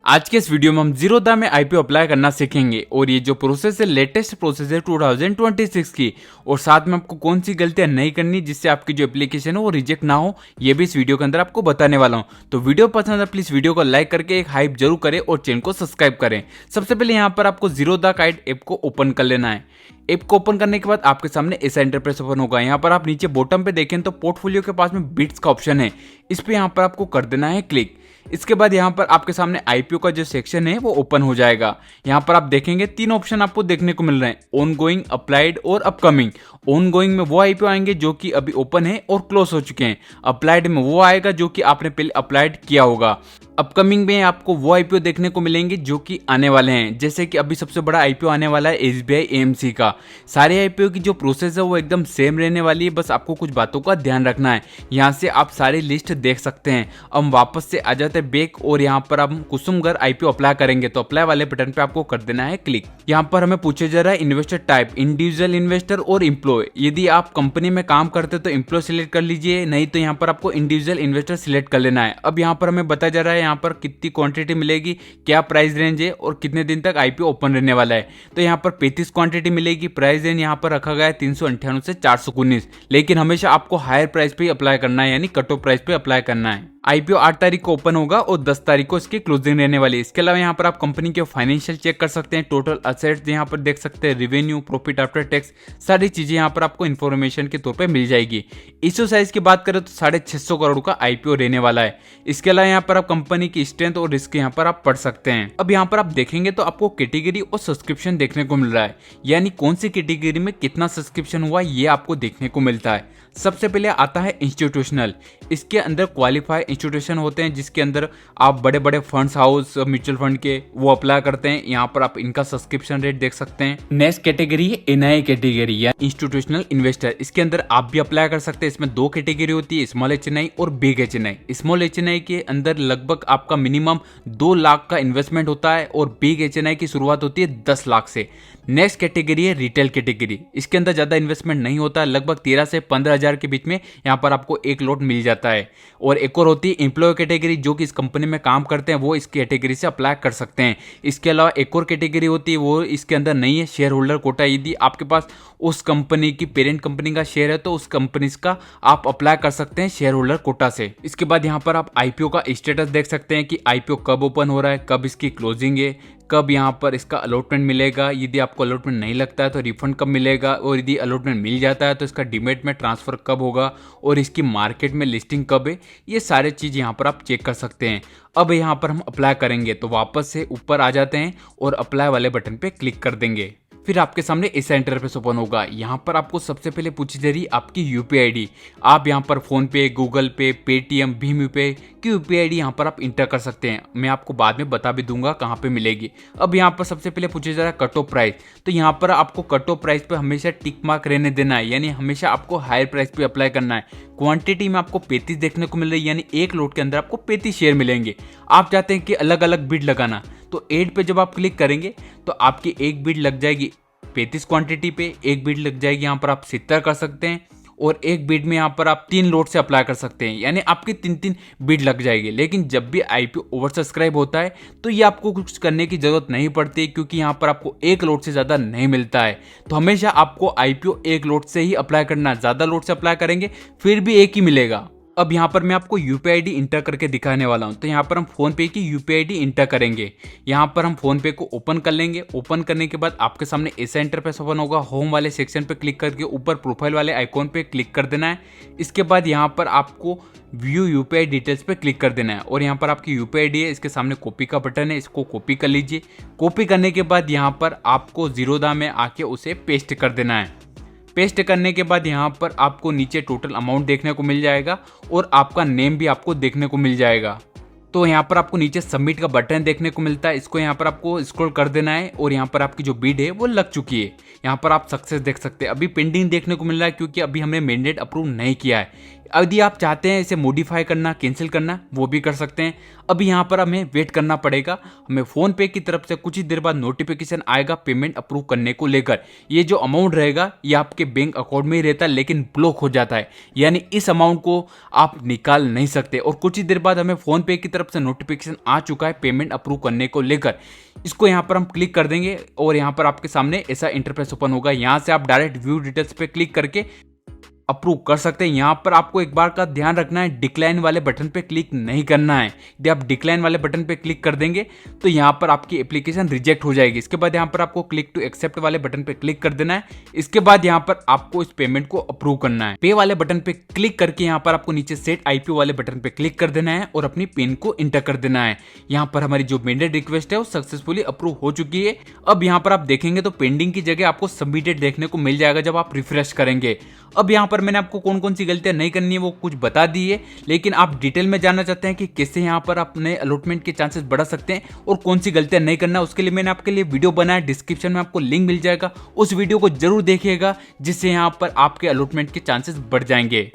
आज के इस वीडियो में हम जीरोधा में आईपीओ अप्लाई करना सीखेंगे और ये जो प्रोसेस है लेटेस्ट प्रोसेस है 2026 की। और साथ में आपको कौन सी गलतियां नहीं करनी जिससे आपकी जो एप्लीकेशन है वो रिजेक्ट ना हो, ये भी इस वीडियो के अंदर आपको बताने वाला हूं। तो वीडियो पसंद है प्लीज वीडियो को लाइक करके एक हाइप जरूर करें और चैनल को सब्सक्राइब करें। सबसे पहले यहाँ पर आपको जीरोधा काइट ऐप को ओपन कर लेना है। ऐप को ओपन करने के बाद आपके सामने ऐसा इंटरफेस ओपन होगा। यहाँ पर आप नीचे बॉटम पे देखें तो पोर्टफोलियो के पास में बिट्स का ऑप्शन है, इस पे यहाँ पर आपको कर देना है क्लिक। इसके बाद यहाँ पर आपके सामने आईपीओ का जो सेक्शन है वो ओपन हो जाएगा। यहाँ पर आप देखेंगे तीन ऑप्शन आपको देखने को मिल रहे हैं, ऑन गोइंग, अप्लाइड और अपकमिंग। ऑन गोइंग में वो आईपीओ आएंगे जो कि अभी ओपन है और क्लोज हो चुके हैं। अप्लाइड में वो आएगा जो कि आपने पहले अप्लाइड किया होगा। अपकमिंग में आपको वो आईपीओ देखने को मिलेंगे जो कि आने वाले हैं, जैसे कि अभी सबसे बड़ा आईपीओ आने वाला है एसबीआई एएमसी का। सारे आईपीओ की जो प्रोसेस है वो एकदम सेम रहने वाली है, बस आपको कुछ बातों का ध्यान रखना है। यहाँ से आप सारी लिस्ट देख सकते हैं। हम वापस से आ जाते हैं बैक और यहाँ पर हम कुसुमगर आईपीओ अप्लाई करेंगे तो अप्लाई वाले बटन पे आपको कर देना है क्लिक। यहाँ पर हमें पूछा जा रहा है इन्वेस्टर टाइप, इंडिविजुअल इन्वेस्टर और एम्प्लॉय। यदि आप कंपनी में काम करते तो एम्प्लॉय सिलेक्ट कर लीजिए, नहीं तो यहाँ पर आपको इंडिविजुअल इन्वेस्टर सिलेक्ट कर लेना है। अब यहाँ पर हमें बताया जा रहा है यहाँ पर कितनी क्वांटिटी मिलेगी, क्या प्राइस रेंज है और कितने दिन तक आईपीओ ओपन रहने वाला है। तो यहाँ पर 35 क्वांटिटी मिलेगी। प्राइस रेंज यहाँ पर रखा गया है 398 से 419, लेकिन हमेशा आपको हायर प्राइस पे अप्लाई करना है, यानी कट ऑफ प्राइस पे अप्लाई करना है। आईपीओ 8 तारीख को ओपन होगा और 10 तारीख को इसकी क्लोजिंग रहने वाली है। इसके अलावा यहाँ पर आप कंपनी के फाइनेंशियल चेक कर सकते हैं, टोटल असेट्स यहाँ पर देख सकते हैं, रेवेन्यू, प्रॉफिट आफ्टर टैक्स, सारी चीजें यहाँ पर आपको इन्फॉर्मेशन के तौर पे मिल जाएगी। इश्यू साइज की बात करें तो 650 करोड़ का आईपीओ रहने वाला है। इसके अलावा यहाँ पर आप कंपनी की स्ट्रेंथ और रिस्क यहाँ पर आप पढ़ सकते हैं। अब यहाँ पर आप देखेंगे तो आपको कैटेगरी और सब्सक्रिप्शन देखने को मिल रहा है, यानी कौन सी कैटेगरी में कितना सब्सक्रिप्शन हुआ ये आपको देखने को मिलता है। सबसे पहले आता है इंस्टीट्यूशनल। इसके अंदर क्वालिफाइड इंस्टीट्यूशन होते हैं जिसके अंदर आप बड़े बड़े फंड्स हाउस, म्यूचुअल फंड के वो अप्लाई करते हैं। यहाँ पर आप इनका सब्सक्रिप्शन रेट देख सकते हैं। नेक्स्ट कैटेगरी है एनआई कैटेगरी या इंस्टीट्यूशनल इन्वेस्टर। इसके अंदर आप भी अप्लाई कर सकते हैं। इसमें दो कैटेगरी होती है, स्मॉल एचएनआई और बिग एचएनआई। स्मॉल एचएनआई के अंदर लगभग आपका मिनिमम 2 लाख का इन्वेस्टमेंट होता है और बिग एचएनआई की शुरुआत होती है 10 लाख से। नेक्स्ट कैटेगरी है रिटेल कैटेगरी। इसके अंदर ज्यादा इन्वेस्टमेंट नहीं होता, लगभग 13 से 15 हजार के बीच में यहाँ पर आपको एक लॉट मिल जाता है। और एक और होती है एम्प्लॉय कैटेगरी, जो कि इस कंपनी में काम करते हैं वो इस कैटेगरी से अप्लाई कर सकते हैं। इसके अलावा एक और कैटेगरी होती है, वो इसके अंदर नहीं है, शेयर होल्डर कोटा। यदि आपके पास उस कंपनी की पेरेंट कंपनी का शेयर है तो उस कंपनी का आप अप्लाई कर सकते हैं शेयर होल्डर कोटा से। इसके बाद यहाँ पर आप आईपीओ का स्टेटस देख सकते हैं कि आईपीओ कब ओपन हो रहा है, कब इसकी क्लोजिंग है, कब यहाँ पर इसका अलॉटमेंट मिलेगा। यदि आपको अलॉटमेंट नहीं लगता है तो रिफंड कब मिलेगा, और यदि अलॉटमेंट मिल जाता है तो इसका डीमेट में ट्रांसफर कब होगा और इसकी मार्केट में लिस्टिंग कब है। ये सारे चीज़ यहाँ पर आप चेक कर सकते हैं। अब यहाँ पर हम अप्लाई करेंगे तो वापस से ऊपर आ जाते हैं और अप्लाई वाले बटन पे क्लिक कर देंगे। फिर आपके सामने ऐसा इंटरफेस ओपन होगा। यहाँ पर आपको सबसे पहले पूछी जा रही आपकी यूपीआई आईडी। आप यहाँ पर फोन पे, गूगल पे, पेटीएम, भीम यूपीआई की यूपीआई आईडी यहाँ पर आप इंटर कर सकते हैं। मैं आपको बाद में बता भी दूंगा कहाँ पे मिलेगी। अब यहाँ पर सबसे पहले पूछा जा रहा है कट ऑफ प्राइस, तो यहाँ पर आपको कट ऑफ प्राइस पे हमेशा टिक मार्क रहने देना है, यानी हमेशा आपको हायर प्राइस पे अप्लाई करना है। क्वांटिटी में आपको 35 देखने को मिल रही है, यानी एक लोट के अंदर आपको 35 शेयर मिलेंगे। आप चाहते हैं कि अलग अलग बिड लगाना, तो एड पे जब आप क्लिक करेंगे तो आपकी एक बिड लग जाएगी 35 क्वांटिटी पे, एक बिड लग जाएगी यहाँ पर आप 70 कर सकते हैं, और एक बिड में यहाँ पर आप 3 लोट से अप्लाई कर सकते हैं, यानी आपकी 3 बिड लग जाएगी। लेकिन जब भी आईपीओ ओवर सब्सक्राइब होता है तो ये आपको कुछ करने की जरूरत नहीं पड़ती, क्योंकि यहाँ पर आपको एक लोट से ज़्यादा नहीं मिलता है। तो हमेशा आपको आईपीओ एक लोट से ही अप्लाई करना, ज़्यादा लोट से अप्लाई करेंगे फिर भी एक ही मिलेगा। अब यहाँ पर मैं आपको यूपीआई आईडी इंटर करके दिखाने वाला हूँ। तो यहाँ पर हम फोन पे की यूपीआई आईडी इंटर करेंगे। यहाँ पर हम फोन पे को ओपन कर लेंगे। ओपन करने के बाद आपके सामने ऐसा इंटरफेस ओपन होगा। होम वाले सेक्शन पे क्लिक करके ऊपर प्रोफाइल वाले आइकॉन पे क्लिक कर देना है। इसके बाद यहाँ पर आपको व्यू यूपीआई डिटेल्स पे क्लिक कर देना है और यहाँ पर आपकी यूपीआई आईडी है, इसके सामने कॉपी का बटन है, इसको कॉपी कर लीजिए। कॉपी करने के बाद यहाँ पर आपको जीरोधा में आके उसे पेस्ट कर देना है। पेस्ट करने के बाद यहाँ पर आपको नीचे टोटल अमाउंट देखने को मिल जाएगा और आपका नेम भी आपको देखने को मिल जाएगा। तो यहाँ पर आपको नीचे सबमिट का बटन देखने को मिलता है, इसको यहाँ पर आपको स्क्रॉल कर देना है और यहाँ पर आपकी जो बिड है वो लग चुकी है। यहाँ पर आप सक्सेस देख सकते हैं। अभी पेंडिंग देखने को मिल रहा है क्योंकि अभी हमने मैंडेट अप्रूव नहीं किया है। यदि आप चाहते हैं इसे मॉडिफाई करना, कैंसिल करना, वो भी कर सकते हैं। अभी यहाँ पर हमें वेट करना पड़ेगा। हमें फोन पे की तरफ से कुछ ही देर बाद नोटिफिकेशन आएगा पेमेंट अप्रूव करने को लेकर। ये जो अमाउंट रहेगा ये आपके बैंक अकाउंट में ही रहता है लेकिन ब्लॉक हो जाता है, यानी इस अमाउंट को आप निकाल नहीं सकते। और कुछ ही देर बाद हमें फोन पे की तरफ से नोटिफिकेशन आ चुका है पेमेंट अप्रूव करने को लेकर। इसको यहाँ पर हम क्लिक कर देंगे और यहाँ पर आपके सामने ऐसा इंटरफेस ओपन होगा। यहाँ से आप डायरेक्ट व्यू डिटेल्स पे क्लिक करके अप्रूव कर सकते हैं। यहाँ पर आपको एक बार का ध्यान रखना है, डिक्लाइन वाले बटन पे क्लिक नहीं करना है। यदि आप डिक्लाइन वाले बटन पे क्लिक कर देंगे तो यहाँ पर आपकी एप्लीकेशन रिजेक्ट हो जाएगी। इसके बाद यहाँ पर आपको क्लिक टू एक्सेप्ट वाले बटन पे क्लिक कर देना है। इसके बाद यहाँ पर आपको इस पेमेंट को अप्रूव करना है। पे वाले बटन पे क्लिक करके यहाँ पर आपको नीचे सेट आईपी वाले बटन पे क्लिक कर देना है और अपनी पिन को इंटर कर देना है। यहाँ पर हमारी जो मेंडेड रिक्वेस्ट है वो सक्सेसफुली अप्रूव हो चुकी है। अब यहाँ पर आप देखेंगे तो पेंडिंग की जगह आपको सबमिटेड देखने को मिल जाएगा जब आप रिफ्रेश करेंगे। अब यहाँ पर मैंने आपको कौन कौन सी गलतियां नहीं करनी है वो कुछ बता दी है, लेकिन आप डिटेल में जानना चाहते हैं कि कैसे यहाँ पर अपने अलॉटमेंट के चांसेस बढ़ा सकते हैं और कौन सी गलतियां नहीं करना, उसके लिए मैंने आपके लिए वीडियो बनाया। डिस्क्रिप्शन में आपको लिंक मिल जाएगा, उस वीडियो को जरूर देखिएगा जिससे यहाँ पर आपके अलॉटमेंट के चांसेस बढ़ जाएंगे।